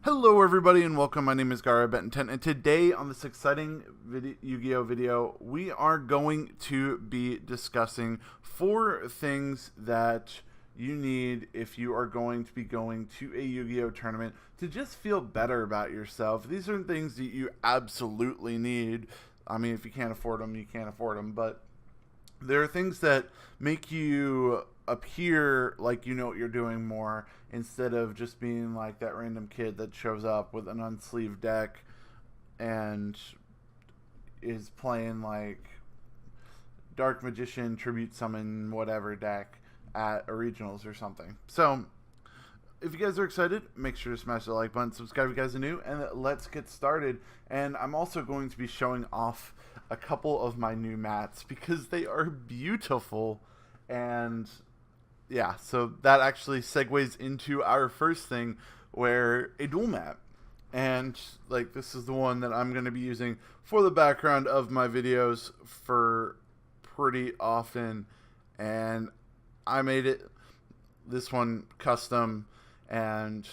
Hello everybody and welcome. My name is Gara Benton, and today on this exciting Yu-Gi-Oh video, we are going to be discussing 4 things that you need if you are going to be going to a Yu-Gi-Oh tournament to just feel better about yourself. These are things that you absolutely need. I mean, if you can't afford them, you can't afford them, but there are things that make you appear like you know what you're doing more instead of just being like that random kid that shows up with an unsleeved deck and is playing like Dark Magician, Tribute Summon, whatever deck at a regionals or something. So if you guys are excited, make sure to smash the like button, subscribe if you guys are new, and let's get started. And I'm also going to be showing off a couple of my new mats because they are beautiful. And yeah, so that actually segues into our first thing, where a dual mat. And like, this is the one that I'm going to be using for the background of my videos for pretty often. And I made this one custom, and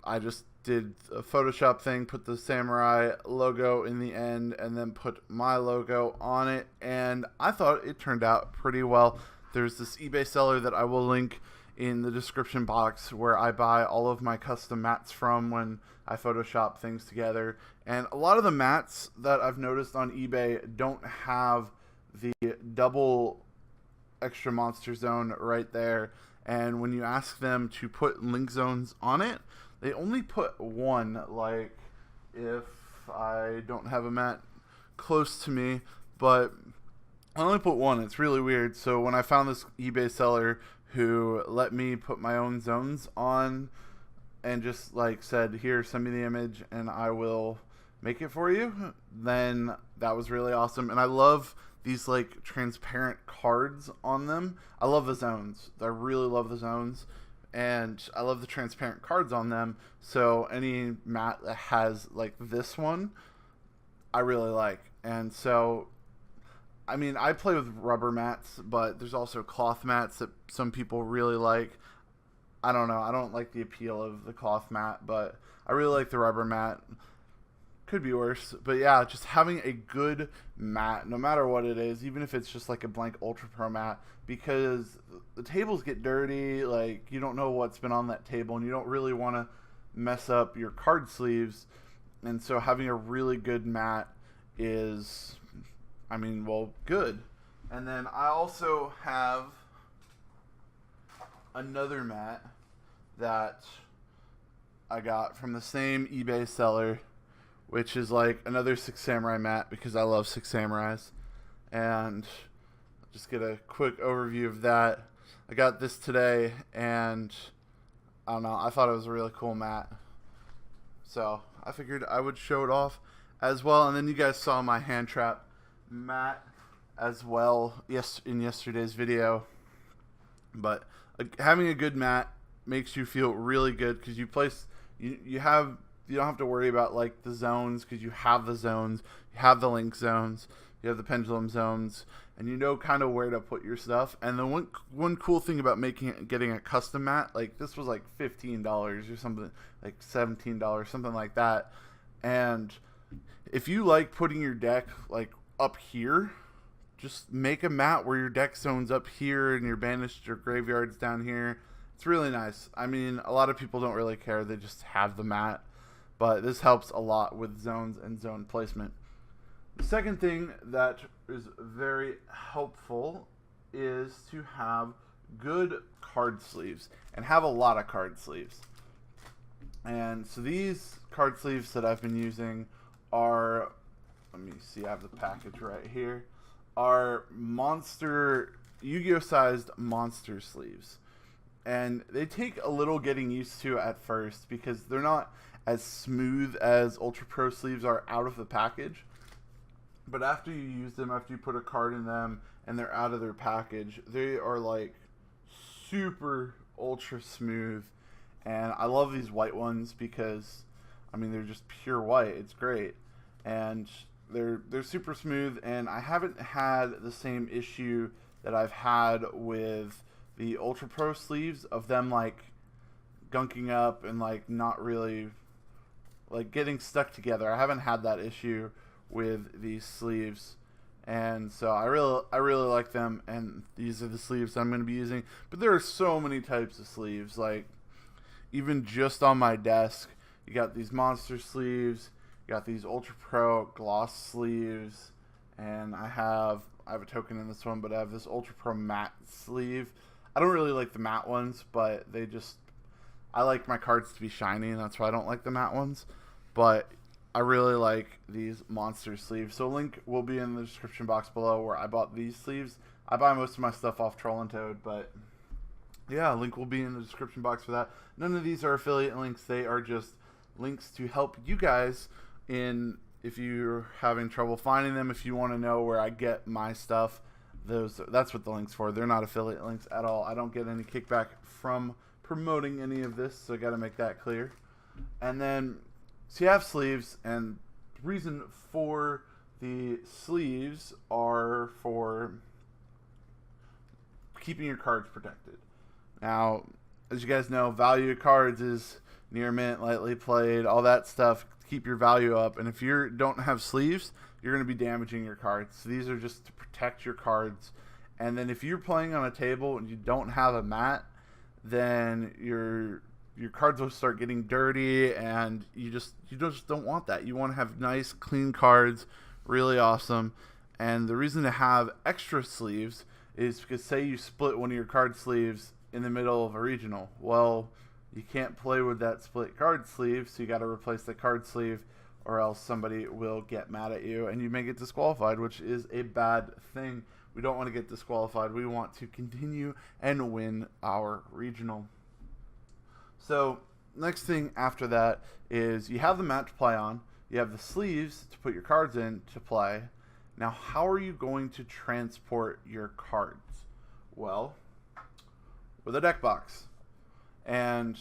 I just did a Photoshop thing, put the samurai logo in the end, and then put my logo on it, and I thought it turned out pretty well. There's this eBay seller that I will link in the description box where I buy all of my custom mats from when I Photoshop things together. And a lot of the mats that I've noticed on eBay don't have the double extra monster zone right there. And when you ask them to put link zones on it, they only put one. Like, if I don't have a mat close to me, but I only put one. It's really weird. So when I found this eBay seller who let me put my own zones on and just like said, here, send me the image and I will make it for you, then that was really awesome. And I love these like transparent cards on them. I love the zones. I really love the zones, and I love the transparent cards on them. So any mat that has like this one, I really like. And so, I mean, I play with rubber mats, but there's also cloth mats that some people really like. I don't know. I don't like the appeal of the cloth mat, but I really like the rubber mat. Could be worse, but yeah, just having a good mat, no matter what it is, even if it's just like a blank Ultra Pro mat, because the tables get dirty, like you don't know what's been on that table, and you don't really want to mess up your card sleeves, and so having a really good mat is, I mean, well, good. And then I also have another mat that I got from the same eBay seller, which is like another Six Samurai mat because I love Six Samurais. And just get a quick overview of that. I got this today, and I don't know, I thought it was a really cool mat, so I figured I would show it off as well. And then you guys saw my hand trap mat as well in yesterday's video. But having a good mat makes you feel really good because you don't have to worry about like the zones, because you have the zones, you have the link zones, you have the pendulum zones, and you know kind of where to put your stuff. And the one cool thing about getting a custom mat, like this was like $15 or something, like $17, something like that. And if you like putting your deck like up here, just make a mat where your deck zone's up here and your banished or graveyard's down here. It's really nice. I mean, a lot of people don't really care, they just have the mat. But this helps a lot with zones and zone placement. The second thing that is very helpful is to have good card sleeves, and have a lot of card sleeves. And so these card sleeves that I've been using are, let me see, I have the package right here, are Yu-Gi-Oh sized monster sleeves. And they take a little getting used to at first because they're not as smooth as Ultra Pro sleeves are out of the package. But after you use them, after you put a card in them and they're out of their package, they are like super ultra smooth. And I love these white ones because, I mean, they're just pure white. It's great. And they're super smooth, and I haven't had the same issue that I've had with the Ultra Pro sleeves of them like gunking up and like not really like getting stuck together. I haven't had that issue with these sleeves, and so I really like them. And these are the sleeves I'm going to be using. But there are so many types of sleeves. Like even just on my desk, you got these monster sleeves, you got these Ultra Pro gloss sleeves, and I have a token in this one, but I have this Ultra Pro matte sleeve. I don't really like the matte ones, but I like my cards to be shiny, and that's why I don't like the matte ones. But I really like these monster sleeves. So link will be in the description box below where I bought these sleeves. I buy most of my stuff off Troll and Toad, but yeah, link will be in the description box for that. None of these are affiliate links. They are just links to help you guys if you're having trouble finding them, if you want to know where I get my stuff. That's what the link's for. They're not affiliate links at all. I don't get any kickback from promoting any of this, so I got to make that clear. And then, so you have sleeves, and the reason for the sleeves are for keeping your cards protected. Now, as you guys know, value of cards is near mint, lightly played, all that stuff to keep your value up. And if you don't have sleeves, you're going to be damaging your cards. So these are just to protect your cards. And then if you're playing on a table and you don't have a mat, then your cards will start getting dirty, and you just don't want that. You want to have nice, clean cards, really awesome. And the reason to have extra sleeves is because say you split one of your card sleeves in the middle of a regional. Well, you can't play with that split card sleeve, so you got to replace the card sleeve, or else somebody will get mad at you and you may get disqualified, which is a bad thing. We don't want to get disqualified. We want to continue and win our regional. So next thing after that is you have the mat to play on. You have the sleeves to put your cards in to play. Now, how are you going to transport your cards? Well, with a deck box. And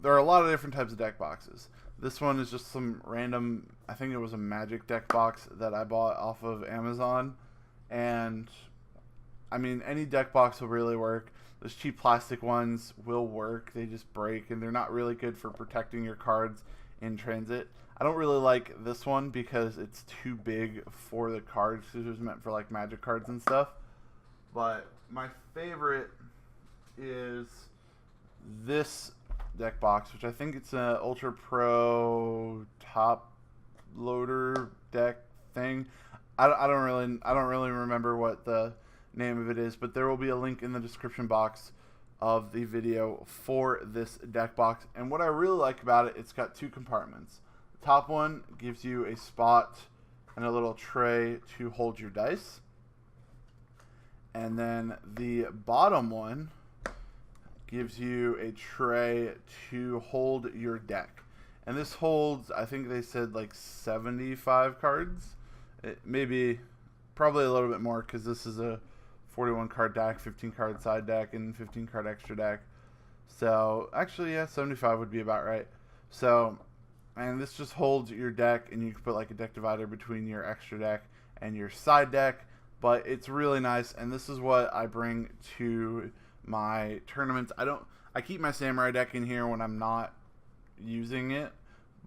there are a lot of different types of deck boxes. This one is just some random, I think it was a Magic deck box that I bought off of Amazon. And I mean, any deck box will really work. Those cheap plastic ones will work. They just break, and they're not really good for protecting your cards in transit. I don't really like this one because it's too big for the cards. It was meant for like Magic cards and stuff. But my favorite is this deck box, which I think it's an Ultra Pro top loader deck thing. I don't really remember what the name of it is, but there will be a link in the description box of the video for this deck box. And what I really like about it, it's got two compartments. The top one gives you a spot and a little tray to hold your dice, and then the bottom one gives you a tray to hold your deck. And this holds, I think they said like 75 cards. Probably a little bit more, because this is a 41 card deck, 15 card side deck, and 15 card extra deck. So actually, yeah, 75 would be about right. So, and this just holds your deck, and you can put like a deck divider between your extra deck and your side deck. But it's really nice, and this is what I bring to my tournaments. I keep my samurai deck in here when I'm not using it,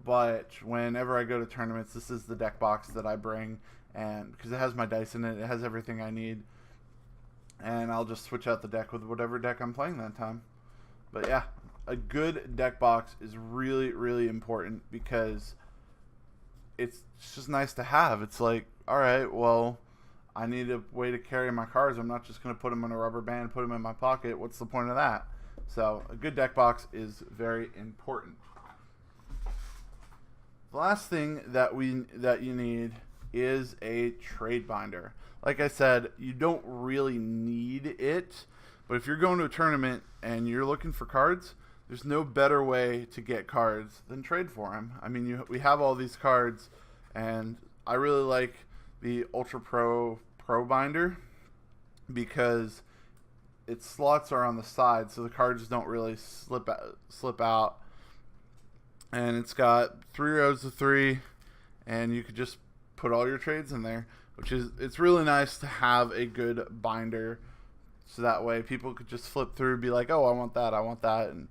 but whenever I go to tournaments, this is the deck box that I bring, and because it has my dice in it, it has everything I need, and I'll just switch out the deck with whatever deck I'm playing that time. But yeah, a good deck box is really, really important, because it's just nice to have. It's like, all right, well, I need a way to carry my cards. I'm not just going to put them in a rubber band, put them in my pocket. What's the point of that? So a good deck box is very important. The last thing that you need is a trade binder. Like I said, you don't really need it, but if you're going to a tournament and you're looking for cards, there's no better way to get cards than trade for them. I mean, we have all these cards, and I really like the Ultra Pro binder because its slots are on the side, so the cards don't really slip out. And it's got 3 rows of 3, and you could just put all your trades in there, it's really nice to have a good binder, so that way people could just flip through and be like, oh, I want that,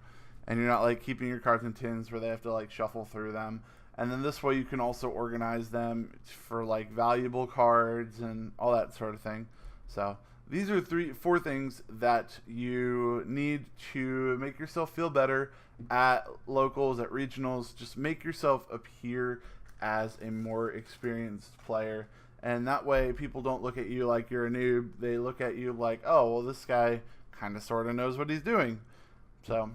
and you're not like keeping your cards in tins where they have to like shuffle through them. And then this way you can also organize them for like valuable cards and all that sort of thing. So these are four things that you need to make yourself feel better at locals, at regionals. Just make yourself appear as a more experienced player. And that way people don't look at you like you're a noob. They look at you like, oh, well, this guy kind of sort of knows what he's doing. So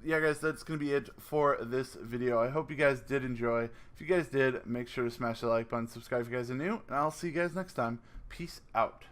yeah, guys, that's going to be it for this video. I hope you guys did enjoy. If you guys did, make sure to smash the like button, subscribe if you guys are new, and I'll see you guys next time. Peace out.